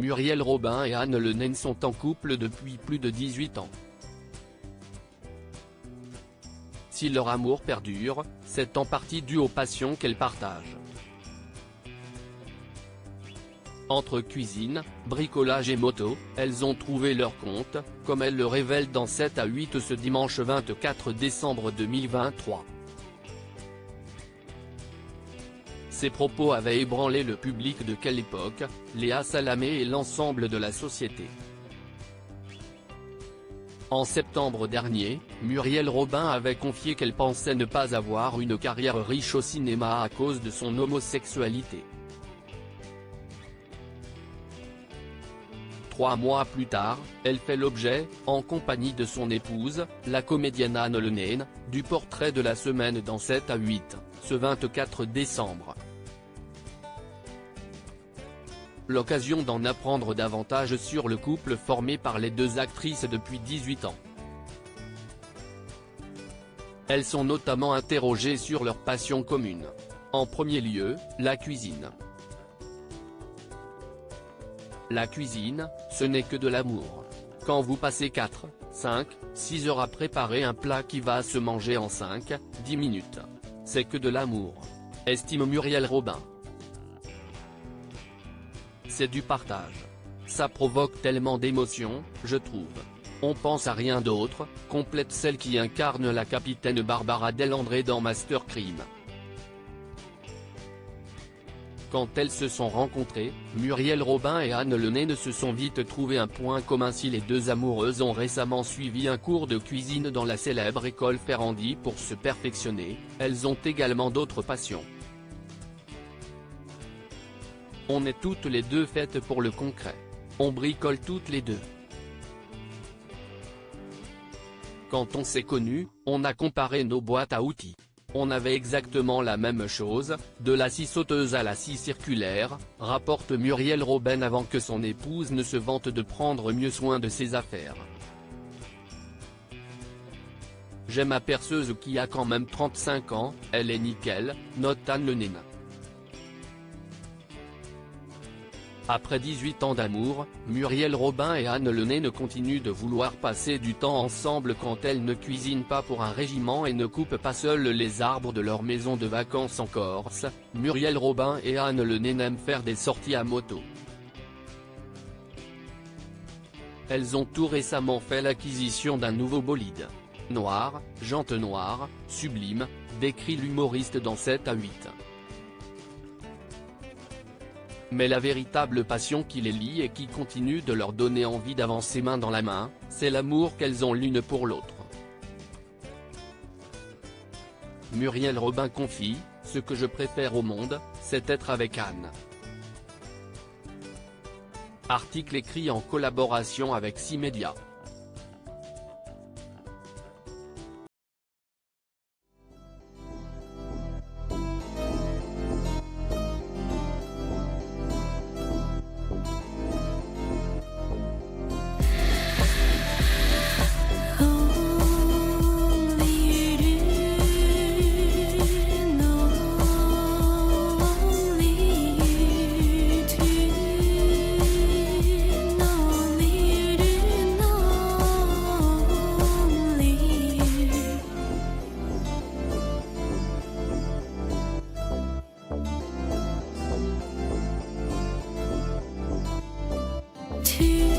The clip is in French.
Muriel Robin et Anne Le Naine sont en couple depuis plus de 18 ans. Si leur amour perdure, c'est en partie dû aux passions qu'elles partagent. Entre cuisine, bricolage et moto, elles ont trouvé leur compte, comme elles le révèlent dans 7 à 8 ce dimanche 24 décembre 2023. Ces propos avaient ébranlé le public de quelle époque, Léa Salamé et l'ensemble de la société. En septembre dernier, Muriel Robin avait confié qu'elle pensait ne pas avoir une carrière riche au cinéma à cause de son homosexualité. 3 mois plus tard, elle fait l'objet, en compagnie de son épouse, la comédienne Anne Le Naine, du portrait de la semaine dans 7 à 8, ce 24 décembre. L'occasion d'en apprendre davantage sur le couple formé par les deux actrices depuis 18 ans. Elles sont notamment interrogées sur leur passion commune. En premier lieu, la cuisine. La cuisine, ce n'est que de l'amour. Quand vous passez 4, 5, 6 heures à préparer un plat qui va se manger en 5, 10 minutes. C'est que de l'amour. Estime Muriel Robin. C'est du partage. Ça provoque tellement d'émotions, je trouve. On pense à rien d'autre, complète celle qui incarne la capitaine Barbara Delandré dans Master Crime. Quand elles se sont rencontrées, Muriel Robin et Anne Le Naine se sont vite trouvé un point commun. Si les deux amoureuses ont récemment suivi un cours de cuisine dans la célèbre école Ferrandi pour se perfectionner, elles ont également d'autres passions. On est toutes les deux faites pour le concret. On bricole toutes les deux. Quand on s'est connus, on a comparé nos boîtes à outils. On avait exactement la même chose, de la scie sauteuse à la scie circulaire, rapporte Muriel Robin avant que son épouse ne se vante de prendre mieux soin de ses affaires. J'ai ma perceuse qui a quand même 35 ans, elle est nickel, note Anne Le Naine. Après 18 ans d'amour, Muriel Robin et Anne Le Naine continuent de vouloir passer du temps ensemble quand elles ne cuisinent pas pour un régiment et ne coupent pas seules les arbres de leur maison de vacances en Corse. Muriel Robin et Anne Le Naine aiment faire des sorties à moto. Elles ont tout récemment fait l'acquisition d'un nouveau bolide. Noir, jante noire, sublime, décrit l'humoriste dans 7 à 8. Mais la véritable passion qui les lie et qui continue de leur donner envie d'avancer main dans la main, c'est l'amour qu'elles ont l'une pour l'autre. Muriel Robin confie, « Ce que je préfère au monde, c'est être avec Anne ». Article écrit en collaboration avec 6 médias. To